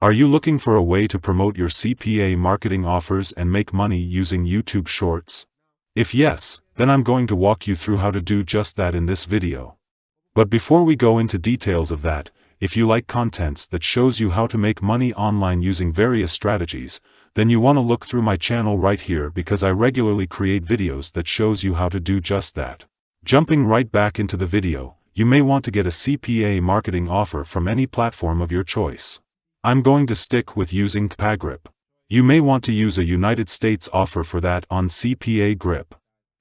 Are you looking for a way to promote your CPA marketing offers and make money using YouTube Shorts? If yes, then I'm going to walk you through how to do just that in this video. But before we go into details of that, if you like contents that shows you how to make money online using various strategies, then you want to look through my channel right here because I regularly create videos that shows you how to do just that. Jumping right back into the video, you may want to get a CPA marketing offer from any platform of your choice. I'm going to stick with using CPA Grip. You may want to use a United States offer for that on CPA Grip.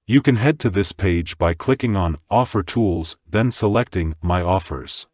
You can head to this page by clicking on Offer Tools, then selecting My Offers.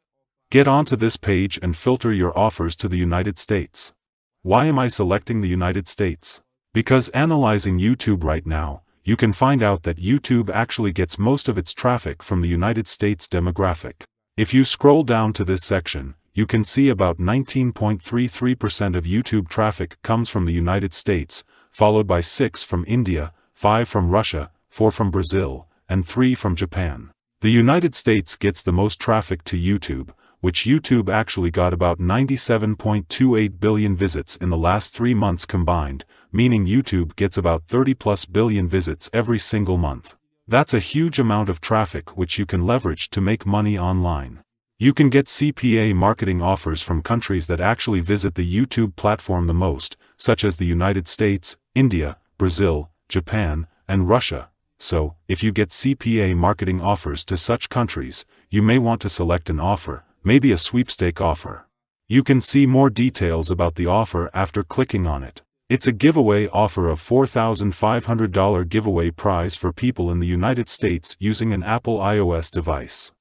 Get onto this page and filter your offers to the United States. Why am I selecting the United States? Because analyzing YouTube right now, you can find out that YouTube actually gets most of its traffic from the United States demographic. If you scroll down to this section, you can see about 19.33% of YouTube traffic comes from the United States, followed by 6 from India, 5 from Russia, 4 from Brazil, and 3 from Japan. The United States gets the most traffic to YouTube, which YouTube actually got about 97.28 billion visits in the last 3 months combined, meaning YouTube gets about 30+ billion visits every single month. That's a huge amount of traffic which you can leverage to make money online. You can get CPA marketing offers from countries that actually visit the YouTube platform the most, such as the United States, India, Brazil, Japan, and Russia. So, if you get CPA marketing offers to such countries, you may want to select an offer, maybe a sweepstake offer. You can see more details about the offer after clicking on it. It's a giveaway offer of $4,500 giveaway prize for people in the United States using an Apple iOS device.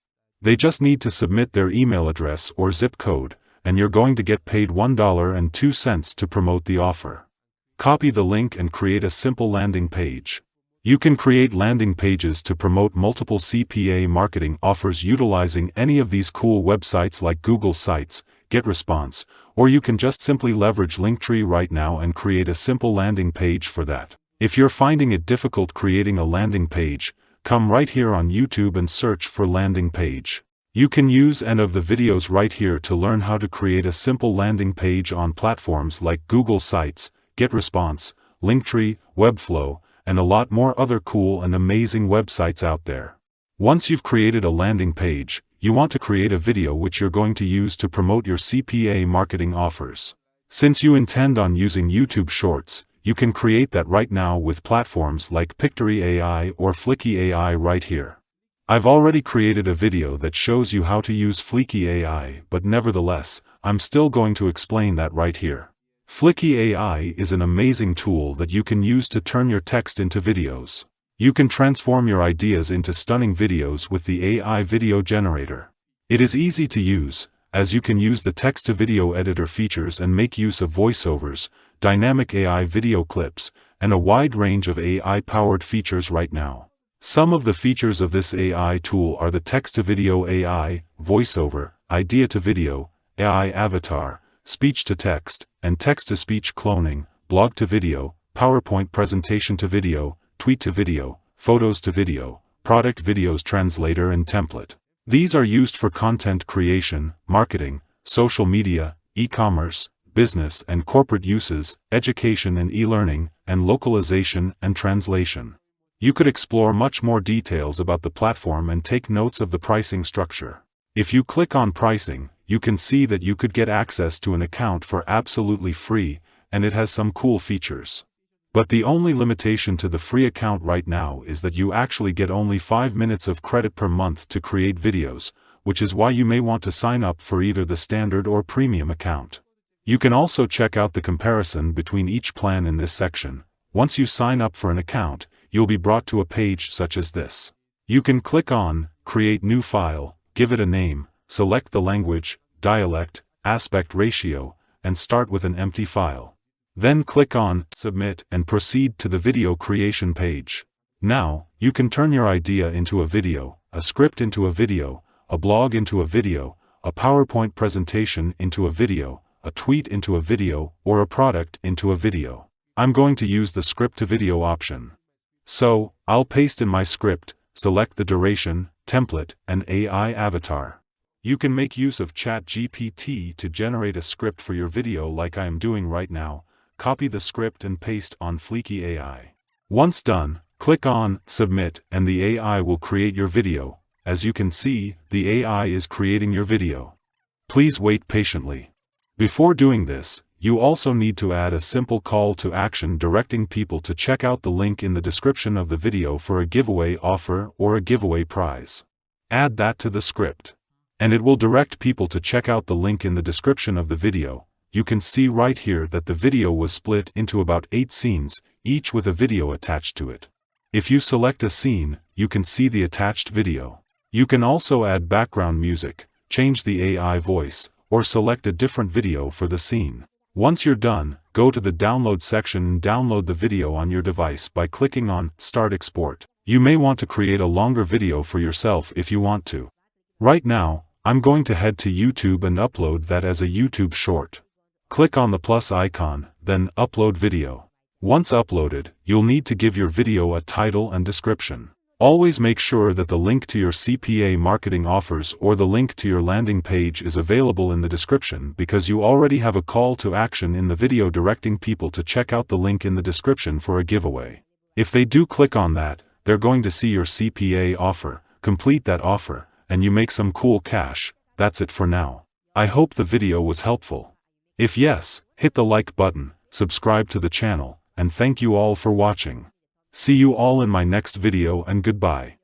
They just need to submit their email address or zip code, and you're going to get paid $1.02 to promote the offer. Copy the link and create a simple landing page. You can create landing pages to promote multiple CPA marketing offers utilizing any of these cool websites like Google Sites, GetResponse, or you can just simply leverage Linktree right now and create a simple landing page for that. If you're finding it difficult creating a landing page, come right here on YouTube and search for landing page. You can use any of the videos right here to learn how to create a simple landing page on platforms like Google Sites, GetResponse, Linktree, Webflow, and a lot more other cool and amazing websites out there. Once you've created a landing page, you want to create a video which you're going to use to promote your CPA marketing offers. Since you intend on using YouTube Shorts, you can create that right now with platforms like Pictory AI or Flicky AI right here. I've already created a video that shows you how to use Flicky AI, but nevertheless, I'm still going to explain that right here. Flicky AI is an amazing tool that you can use to turn your text into videos. You can transform your ideas into stunning videos with the AI video generator. It is easy to use, as you can use the text-to-video editor features and make use of voiceovers, dynamic AI video clips, and a wide range of AI-powered features right now. Some of the features of this AI tool are the text-to-video AI, voiceover, idea-to-video, AI avatar, speech-to-text, and text-to-speech cloning, blog-to-video, PowerPoint presentation-to-video, tweet-to-video, photos-to-video, product videos translator and template. These are used for content creation, marketing, social media, e-commerce, business and corporate uses, education and e-learning, and localization and translation. You could explore much more details about the platform and take notes of the pricing structure. If you click on pricing, you can see that you could get access to an account for absolutely free, and it has some cool features. But the only limitation to the free account right now is that you actually get only 5 minutes of credit per month to create videos, which is why you may want to sign up for either the standard or premium account. You can also check out the comparison between each plan in this section. Once you sign up for an account, you'll be brought to a page such as this. You can click on Create New File, give it a name, select the language, dialect, aspect ratio, and start with an empty file. Then click on Submit and proceed to the video creation page. Now, you can turn your idea into a video, a script into a video, a blog into a video, a PowerPoint presentation into a video, a tweet into a video, or a product into a video. I'm going to use the script to video option. So, I'll paste in my script, select the duration, template, and AI avatar. You can make use of ChatGPT to generate a script for your video like I am doing right now. Copy the script and paste on Fleeky AI. Once done, click on Submit and the AI will create your video. As you can see, the AI is creating your video. Please wait patiently. Before doing this, you also need to add a simple call to action directing people to check out the link in the description of the video for a giveaway offer or a giveaway prize. Add that to the script, and it will direct people to check out the link in the description of the video. You can see right here that the video was split into about 8 scenes, each with a video attached to it. If you select a scene, you can see the attached video. You can also add background music, change the AI voice, or select a different video for the scene. Once you're done, go to the download section and download the video on your device by clicking on Start Export. You may want to create a longer video for yourself if you want to. Right now, I'm going to head to YouTube and upload that as a YouTube short. Click on the plus icon, then Upload Video. Once uploaded, you'll need to give your video a title and description. Always make sure that the link to your CPA marketing offers or the link to your landing page is available in the description because you already have a call to action in the video directing people to check out the link in the description for a giveaway. If they do click on that, they're going to see your CPA offer, complete that offer, and you make some cool cash. That's it for now. I hope the video was helpful. If yes, hit the like button, subscribe to the channel, and thank you all for watching. See you all in my next video and goodbye.